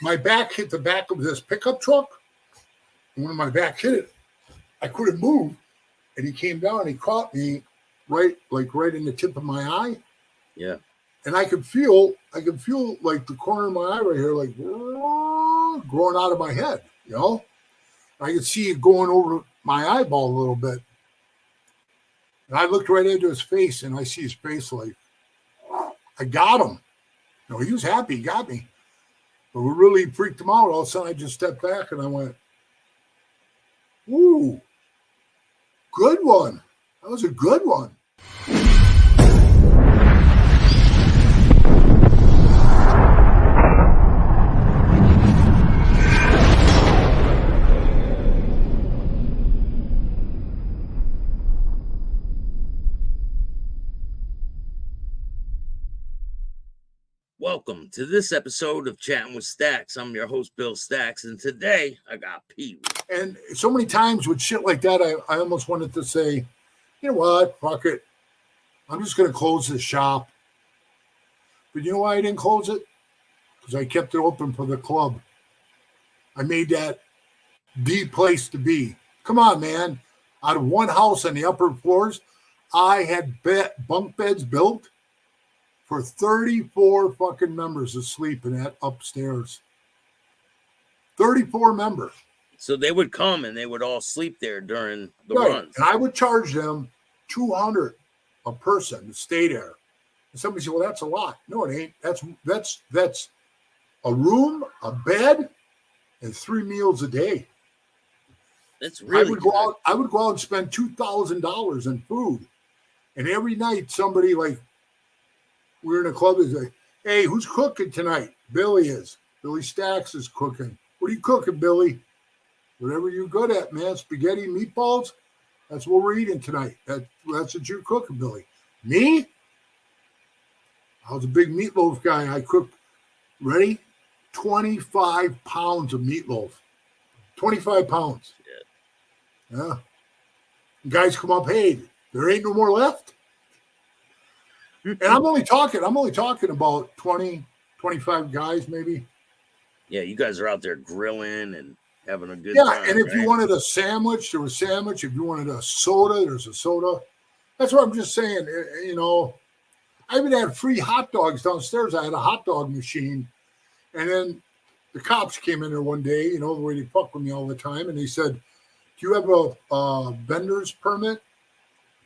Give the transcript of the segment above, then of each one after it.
my back hit the back of this pickup truck. And when my back hit it, I couldn't move. And he came down and he caught me right in the tip of my eye. Yeah. And I could feel like the corner of my eye right here, like growing out of my head, you know? I could see it going over my eyeball a little bit. And I looked right into his face, and I see his face like, I got him. No, he was happy he got me. But we really freaked him out. All of a sudden, I just stepped back, and I went, ooh, good one. That was a good one. Welcome to this episode of Chattin with Staxx. I'm your host, Bill Staxx, and today I got PeeWee. And so many times with shit like that, I almost wanted to say, you know what, fuck it. I'm just going to close this shop. But you know why I didn't close it? Because I kept it open for the club. I made that the place to be. Come on, man. Out of one house on the upper floors, I had bunk beds built for 34 fucking members to sleep in that upstairs. 34 members. So they would come and they would all sleep there during the runs. And I would charge them $200 a person to stay there. And somebody said, well, that's a lot. No, it ain't. That's a room, a bed, and 3 meals a day. That's really I would go out and spend $2,000 in food. And every night somebody like, we're in a club is like, hey, who's cooking tonight? Billy is. Billy Staxx is cooking. What are you cooking, Billy? Whatever you're good at, man. Spaghetti, meatballs. That's what we're eating tonight. That's what you're cooking, Billy. Me? I was a big meatloaf guy. I cooked, ready? 25 pounds of meatloaf. 25 pounds. Yeah. Guys come up, hey, there ain't no more left. And I'm only talking about 20, 25 guys, maybe. Yeah, you guys are out there grilling and having a good time. Yeah, and if you wanted a sandwich, there was a sandwich. If you wanted a soda, there's a soda. That's what I'm just saying. You know, I even had free hot dogs downstairs. I had a hot dog machine. And then the cops came in there one day, you know, the way they fuck with me all the time. And they said, do you have a vendor's permit?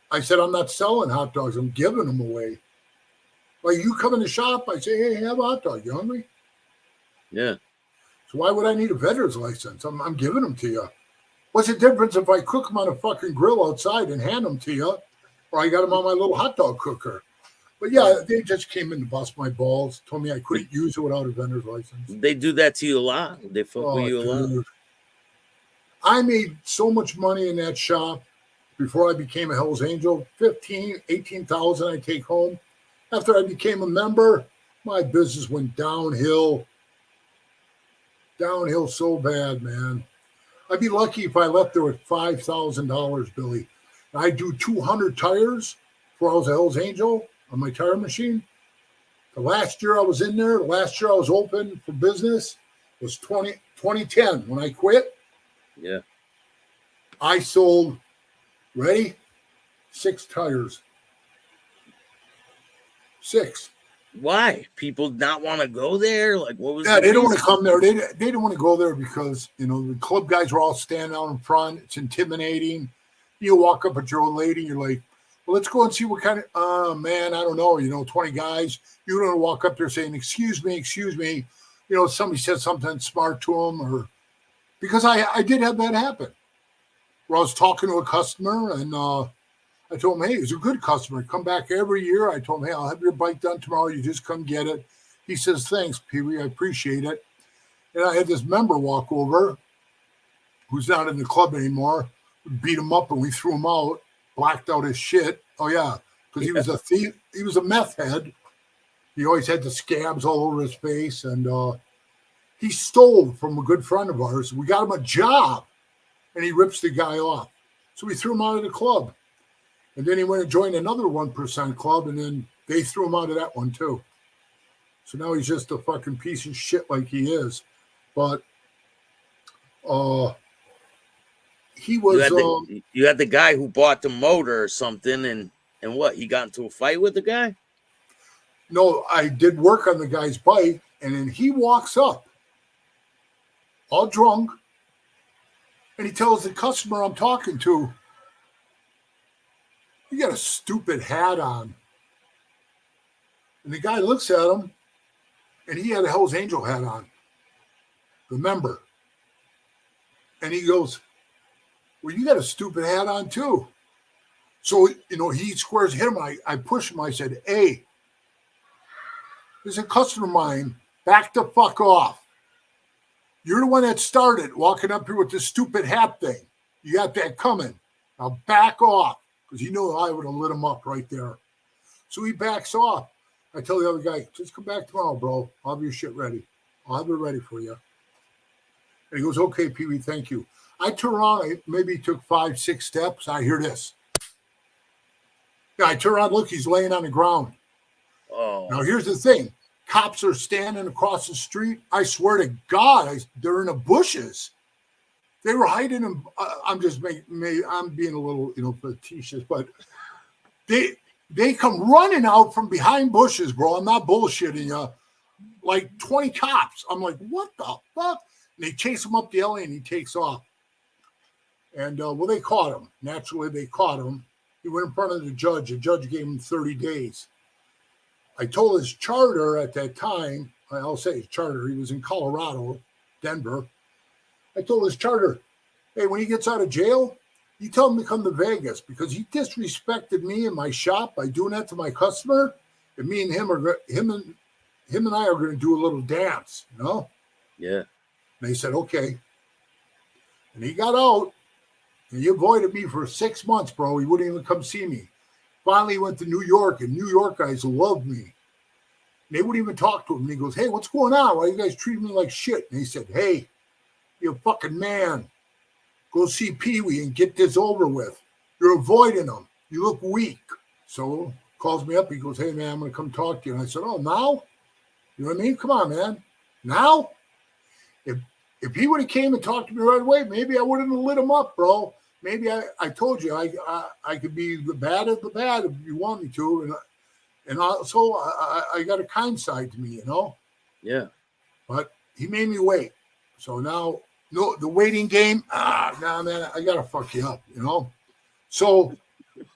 I said, I'm not selling hot dogs. I'm giving them away. Like, you come in the shop, I say, hey, have a hot dog. You hungry? Yeah. So why would I need a vendor's license? I'm giving them to you. What's the difference if I cook them on a fucking grill outside and hand them to you, or I got them on my little hot dog cooker? But yeah, they just came in to bust my balls, told me I couldn't use it without a vendor's license. They do that to you a lot. They fuck with you a lot. I made so much money in that shop before I became a Hell's Angel. 18,000 I take home. After I became a member, my business went downhill. Downhill so bad, man. I'd be lucky if I left there with $5,000, Billy. I do 200 tires before I was a Hell's Angel on my tire machine. The last year I was in there, the last year I was open for business was 2010. When I quit, yeah, I sold, ready? 6 tires. 6. Why? People not want to go there? Like, what was? Yeah, they don't want to come there. They don't want to go there because, you know, the club guys are all standing out in front. It's intimidating. You walk up at your old lady, you're like, well, let's go and see what kind of, man, I don't know, you know, 20 guys. You don't walk up there saying, excuse me. You know, somebody said something smart to them, or because I did have that happen where I was talking to a customer and I told him, hey, he's a good customer. Come back every year. I told him, hey, I'll have your bike done tomorrow. You just come get it. He says, thanks, PeeWee. I appreciate it. And I had this member walk over who's not in the club anymore. We beat him up and we threw him out, blacked out his shit. Oh, yeah, because he was a thief. He was a meth head. He always had the scabs all over his face. And he stole from a good friend of ours. We got him a job, and he rips the guy off. So we threw him out of the club. And then he went and joined another 1% club, and then they threw him out of that one too. So now he's just a fucking piece of shit like he is. But he You was had the guy who bought the motor or something, and what, he got into a fight with the guy? no, I did work on the guy's bike, and then he walks up, all drunk, and he tells the customer I'm talking to, "You got a stupid hat on." And the guy looks at him, and he had a Hell's Angel hat on. Remember? And he goes, "Well, you got a stupid hat on too." So, he squares him. I push him. I said, "Hey, there's a customer of mine. Back the fuck off. You're the one that started walking up here with this stupid hat thing. You got that coming. Now back off." Because he knew I would have lit him up right there. So he backs off. I tell the other guy, "Just come back tomorrow, bro. I'll have your shit ready. I'll have it ready for you." And he goes, "Okay, Pee-wee, thank you." I turn around. I maybe took 5, 6 steps. I hear this. Yeah, I turn around, look, he's laying on the ground. Oh. Now, here's the thing. Cops are standing across the street. I swear to God, they're in the bushes. They were hiding him. I'm being a little, facetious, but they come running out from behind bushes, bro. I'm not bullshitting you. Like 20 cops. I'm like, what the fuck? And they chase him up the alley, and he takes off. And, they caught him. Naturally, they caught him. He went in front of the judge. The judge gave him 30 days. I told his charter at that time, I'll say his charter, he was in Colorado, Denver. I told his charter, "Hey, when he gets out of jail, you tell him to come to Vegas, because he disrespected me in my shop by doing that to my customer. And me and him and I are going to do a little dance, Yeah. And they said, "Okay." And he got out, and he avoided me for 6 months, bro. He wouldn't even come see me. Finally, he went to New York, and New York guys loved me. And they wouldn't even talk to him. And he goes, "Hey, what's going on? Why you guys treating me like shit?" And he said, "Hey, you're a fucking man. Go see Pee-wee and get this over with. You're avoiding him. You look weak." So calls me up. He goes, "Hey, man, I'm going to come talk to you." And I said, "Oh, now? You know what I mean? Come on, man. Now? If he would have came and talked to me right away, maybe I wouldn't have lit him up, bro. Maybe I told you I could be the bad of the bad if you want me to. And also I got a kind side to me, Yeah. But he made me wait. So now, no, the waiting game, nah, man, I got to fuck you up, So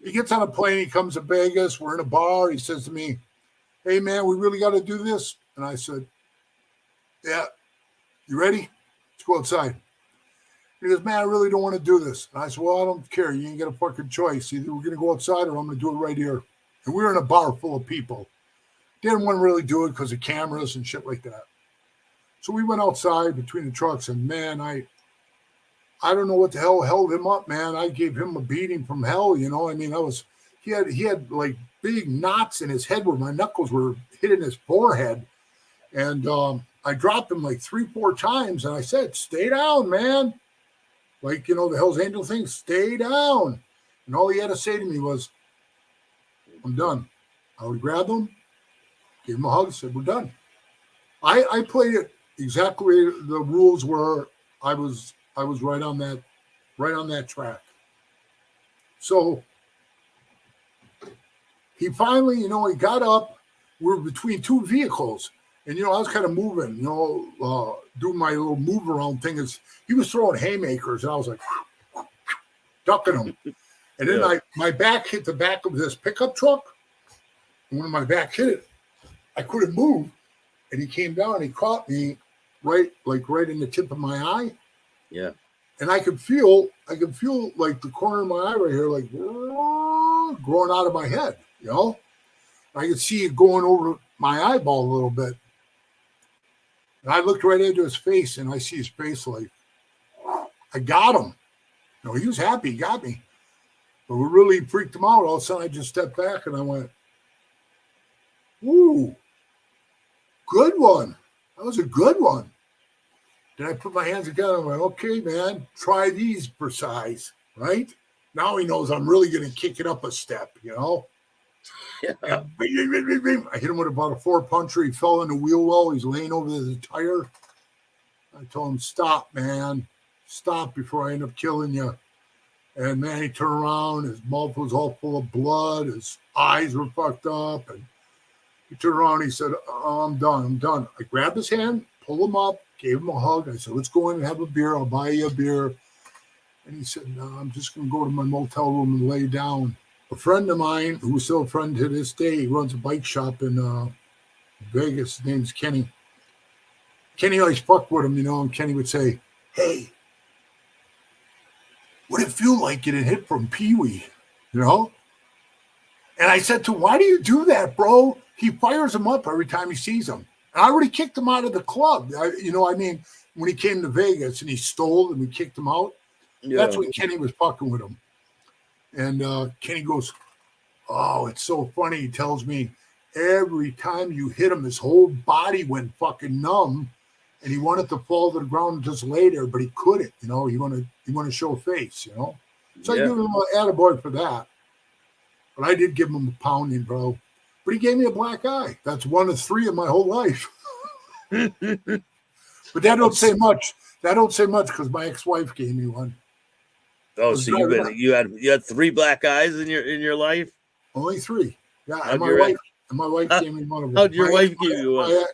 he gets on a plane. He comes to Vegas. We're in a bar. He says to me, "Hey, man, we really got to do this." And I said, "Yeah. You ready? Let's go outside." He goes, "Man, I really don't want to do this." And I said, "Well, I don't care. You ain't got a fucking choice. Either we're going to go outside or I'm going to do it right here." And we were in a bar full of people. Didn't want to really do it because of cameras and shit like that. So we went outside between the trucks, and man, I don't know what the hell held him up, man. I gave him a beating from hell, I mean, he had like big knots in his head where my knuckles were hitting his forehead. And I dropped him like 3, 4 times, and I said, "Stay down, man." Like, the Hell's Angel thing, "Stay down." And all he had to say to me was, "I'm done." I would grab him, give him a hug, said, "We're done." I played it exactly the rules were. I was right on that track. So he finally, he got up. We're between 2 vehicles. And, I was kind of moving, doing my little move around thing. He was throwing haymakers, and I was like, ducking him. And then my back hit the back of this pickup truck. And when my back hit it, I couldn't move. And he came down, and he caught me right in the tip of my eye. Yeah. And I could feel like the corner of my eye right here, like growing out of my head, I could see it going over my eyeball a little bit. And I looked right into his face, and I see his face like, I got him. He was happy, he got me. But we really freaked him out. All of a sudden, I just stepped back, and I went, "Ooh, good one. That was a good one." Then I put my hands together and went, "Okay, man, try these for size," right? Now he knows I'm really going to kick it up a step, Yeah. I hit him with about a 4-puncher. He fell in the wheel well. He's laying over the tire. I told him, stop, man. Stop before I end up killing you. And man, he turned around. His mouth was all full of blood. His eyes were fucked up. And he turned around. He said, oh, I'm done. I'm done. I grabbed his hand, pulled him up, gave him a hug. I said, let's go in and have a beer. I'll buy you a beer. And he said, no, I'm just going to go to my motel room and lay down. A friend of mine, who's still a friend to this day, he runs a bike shop in Vegas. His name's Kenny. Kenny always fucked with him, and Kenny would say, hey, what did it feel like getting hit from PeeWee, And I said to him, why do you do that, bro? He fires him up every time he sees him. And I already kicked him out of the club. When he came to Vegas and he stole and we kicked him out, that's when Kenny was fucking with him. And Kenny goes, oh, it's so funny. He tells me every time you hit him, his whole body went fucking numb. And he wanted to fall to the ground and just lay there, but he couldn't, He wanted to show face, So I give him an attaboy for that. But I did give him a pounding, bro. But he gave me a black eye. That's one of three in my whole life. But that don't say much. That don't say much because my ex-wife gave me one. Oh, so you had three black eyes in your life? Only three. Yeah, and my wife gave me one of them. How'd your wife give you one?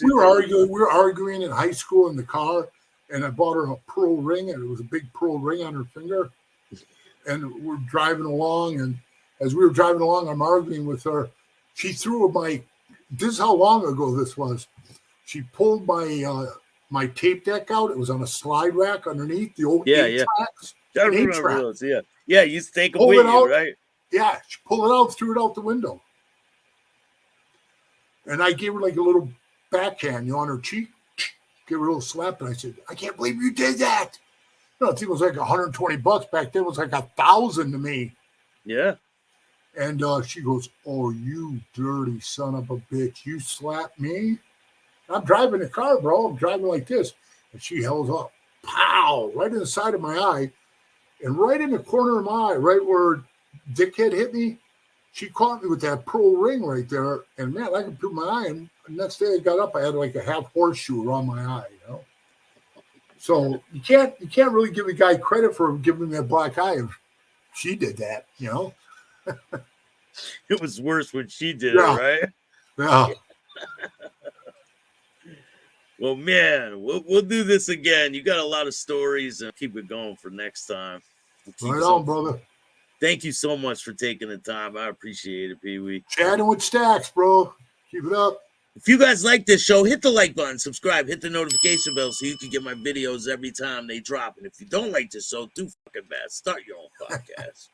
We were arguing in high school in the car, and I bought her a pearl ring, and it was a big pearl ring on her finger. And we're driving along, and as we were driving along, I'm arguing with her. She threw this is how long ago this was. She pulled my tape deck out. It was on a slide rack underneath the old taxx. I remember those, Yeah, you used to take them with you, right? Yeah, she pulled it out, threw it out the window. And I gave her like a little backhand, on her cheek, give her a little slap, and I said, I can't believe you did that. I think it was like $120 back then. It was like $1,000 to me. Yeah. And she goes, oh, you dirty son of a bitch. You slapped me? I'm driving the car, bro. I'm driving like this. And she held up, pow, right in the side of my eye. And right in the corner of my eye, right where dickhead hit me, she caught me with that pearl ring right there. And man, I could put my eye in. The next day I got up, I had like a half horseshoe around my eye, So you can't really give a guy credit for giving me a black eye if she did that, It was worse when she did it, right? Yeah. Well, man, we'll do this again. You got a lot of stories, and keep it going for next time. Right on, brother. Thank you so much for taking the time. I appreciate it, PeeWee. Chatting with Staxx, bro. Keep it up. If you guys like this show, hit the like button, subscribe, hit the notification bell so you can get my videos every time they drop. And if you don't like this show, do fucking bad. Start your own podcast.